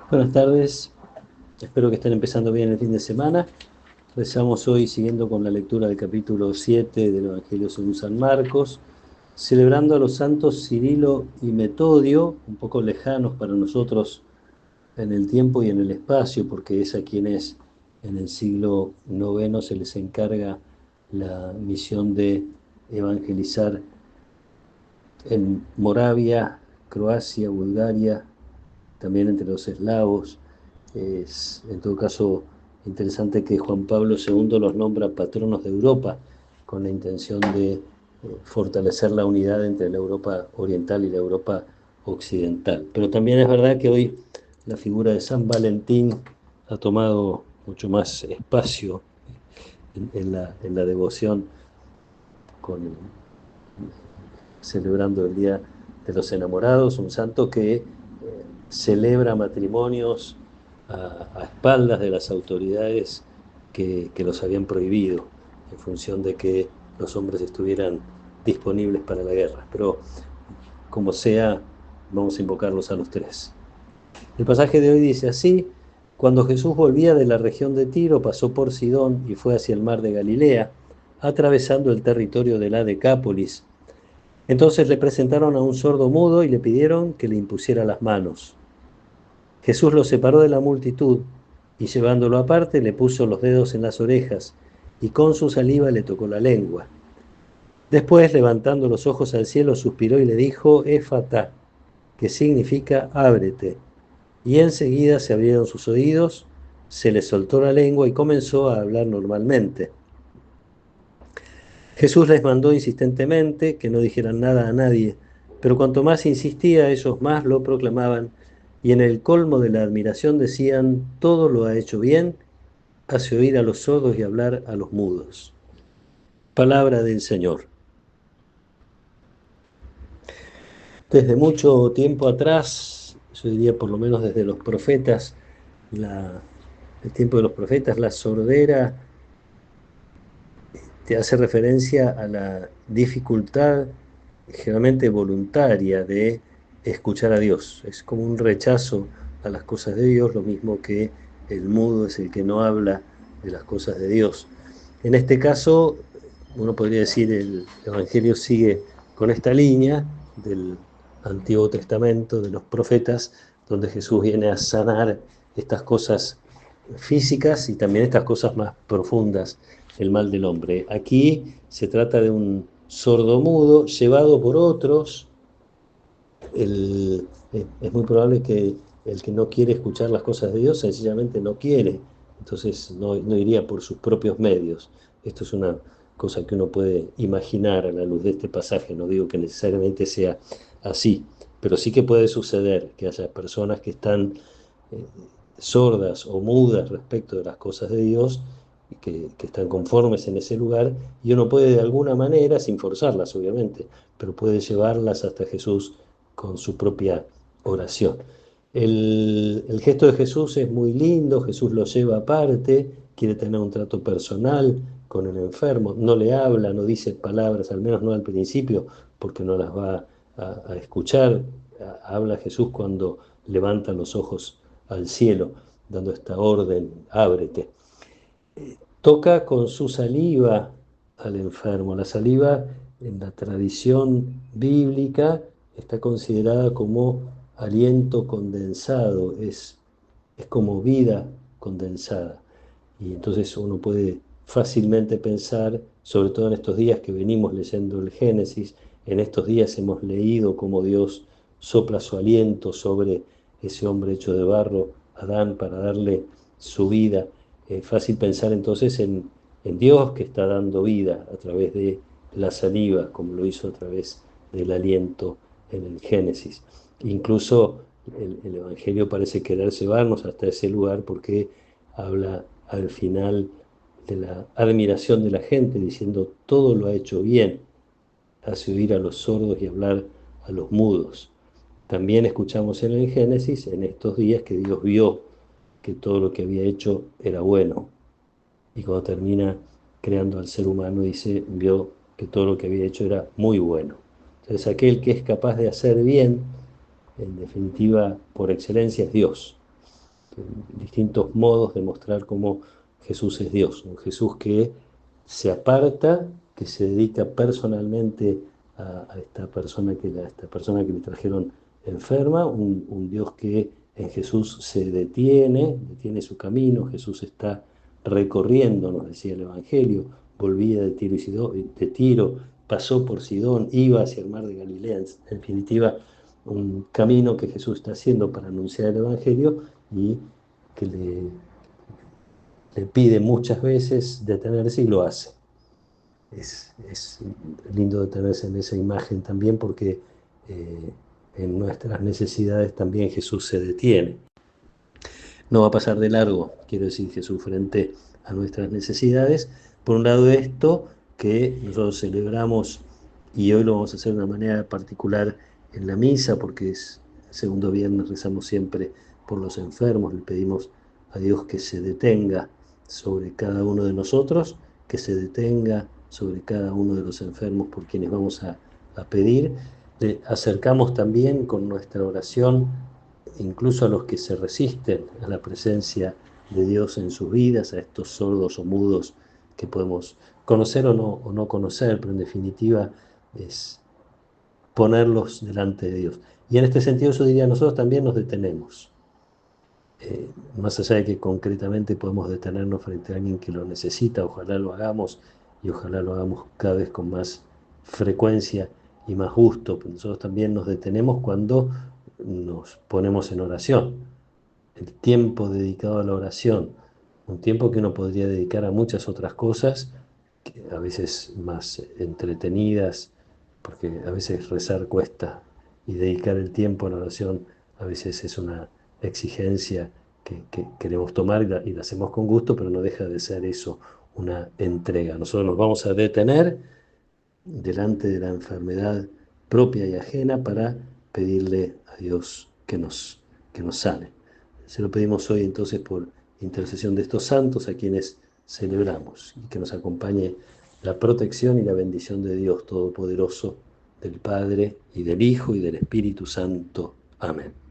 Buenas tardes, espero que estén empezando bien el fin de semana. Rezamos hoy siguiendo con la lectura del capítulo 7 del Evangelio según San Marcos, celebrando a los santos Cirilo y Metodio, un poco lejanos para nosotros en el tiempo y en el espacio, porque es a quienes en el siglo IX se les encarga la misión de evangelizar en Moravia, Croacia, Bulgaria, también entre los eslavos. Es, en todo caso, interesante que Juan Pablo II los nombra patronos de Europa, con la intención de fortalecer la unidad entre la Europa oriental y la Europa occidental. Pero también es verdad que hoy la figura de San Valentín ha tomado mucho más espacio en la devoción, con, celebrando el Día de los Enamorados, un santo que celebra matrimonios a espaldas de las autoridades que los habían prohibido, en función de que los hombres estuvieran disponibles para la guerra. Pero como sea, vamos a invocarlos a los tres. El pasaje de hoy dice así: cuando Jesús volvía de la región de Tiro, pasó por Sidón y fue hacia el mar de Galilea, atravesando el territorio de la Decápolis. Entonces le presentaron a un sordo mudo y le pidieron que le impusiera las manos. Jesús lo separó de la multitud y llevándolo aparte le puso los dedos en las orejas y con su saliva le tocó la lengua. Después, levantando los ojos al cielo, suspiró y le dijo: Éfata, que significa ábrete. Y enseguida se abrieron sus oídos, se le soltó la lengua y comenzó a hablar normalmente. Jesús les mandó insistentemente que no dijeran nada a nadie, pero cuanto más insistía, ellos más lo proclamaban, y en el colmo de la admiración decían: todo lo ha hecho bien, hace oír a los sordos y hablar a los mudos. Palabra del Señor. Desde mucho tiempo atrás, yo diría por lo menos desde los profetas, el tiempo de los profetas, la sordera te hace referencia a la dificultad generalmente voluntaria de escuchar a Dios. Es como un rechazo a las cosas de Dios, lo mismo que el mudo es el que no habla de las cosas de Dios. En este caso, uno podría decir, el Evangelio sigue con esta línea del Antiguo Testamento, de los profetas, donde Jesús viene a sanar estas cosas físicas y también estas cosas más profundas, el mal del hombre. Aquí se trata de un sordomudo llevado por otros. Es muy probable que el que no quiere escuchar las cosas de Dios sencillamente no quiere, entonces no iría por sus propios medios. Esto es una cosa que uno puede imaginar a la luz de este pasaje, no digo que necesariamente sea así, pero sí que puede suceder que haya personas que están eh, sordas o mudas respecto de las cosas de Dios, y que están conformes en ese lugar, y uno puede de alguna manera, sin forzarlas obviamente, pero puede llevarlas hasta Jesús con su propia oración. El gesto de Jesús es muy lindo, Jesús lo lleva aparte, quiere tener un trato personal con el enfermo, no le habla, no dice palabras, al menos no al principio, porque no las va a escuchar. Habla Jesús cuando levanta los ojos al cielo, dando esta orden: ábrete. Toca con su saliva al enfermo. La saliva, en la tradición bíblica, está considerada como aliento condensado, es como vida condensada. Y entonces uno puede fácilmente pensar, sobre todo en estos días que venimos leyendo el Génesis, en estos días hemos leído cómo Dios sopla su aliento sobre ese hombre hecho de barro, Adán, para darle su vida. Es fácil pensar entonces en Dios que está dando vida a través de la saliva, como lo hizo a través del aliento en el Génesis. Incluso el Evangelio parece querer llevarnos hasta ese lugar, porque habla al final de la admiración de la gente, diciendo: todo lo ha hecho bien, hace oír a los sordos y hablar a los mudos. También escuchamos en el Génesis, en estos días, que Dios vio que todo lo que había hecho era bueno. Y cuando termina creando al ser humano, dice: vio que todo lo que había hecho era muy bueno. Entonces, aquel que es capaz de hacer bien, en definitiva, por excelencia, es Dios. distintos modos de mostrar cómo Jesús es Dios, un Jesús que se aparta, que se dedica personalmente a esta persona esta persona que le trajeron enferma, un Dios que en Jesús se detiene su camino. Jesús está recorriendo, nos decía el Evangelio, volvía de Tiro, pasó por Sidón, iba hacia el mar de Galilea, en definitiva, un camino que Jesús está haciendo para anunciar el Evangelio y que le pide muchas veces detenerse y lo hace. Es lindo detenerse en esa imagen también porque en nuestras necesidades también Jesús se detiene. No va a pasar de largo, quiero decir, Jesús frente a nuestras necesidades. Por un lado esto que nosotros celebramos y hoy lo vamos a hacer de una manera particular en la misa porque es el segundo viernes, rezamos siempre por los enfermos, le pedimos a Dios que se detenga sobre cada uno de nosotros, que se detenga sobre cada uno de los enfermos por quienes vamos a pedir. Le acercamos también con nuestra oración incluso a los que se resisten a la presencia de Dios en sus vidas, a estos sordos o mudos que podemos conocer o no conocer, pero en definitiva es ponerlos delante de Dios. Y en este sentido yo diría, nosotros también nos detenemos. Más allá de que concretamente podemos detenernos frente a alguien que lo necesita, ojalá lo hagamos y ojalá lo hagamos cada vez con más frecuencia y más gusto, pero nosotros también nos detenemos cuando nos ponemos en oración. El tiempo dedicado a la oración, un tiempo que uno podría dedicar a muchas otras cosas, que a veces más entretenidas, porque a veces rezar cuesta y dedicar el tiempo a la oración a veces es una exigencia que queremos tomar y la hacemos con gusto, pero no deja de ser eso una entrega. Nosotros nos vamos a detener delante de la enfermedad propia y ajena para pedirle a Dios que nos sane. Se lo pedimos hoy entonces por intercesión de estos santos a quienes celebramos y que nos acompañe la protección y la bendición de Dios Todopoderoso, del Padre y del Hijo y del Espíritu Santo. Amén.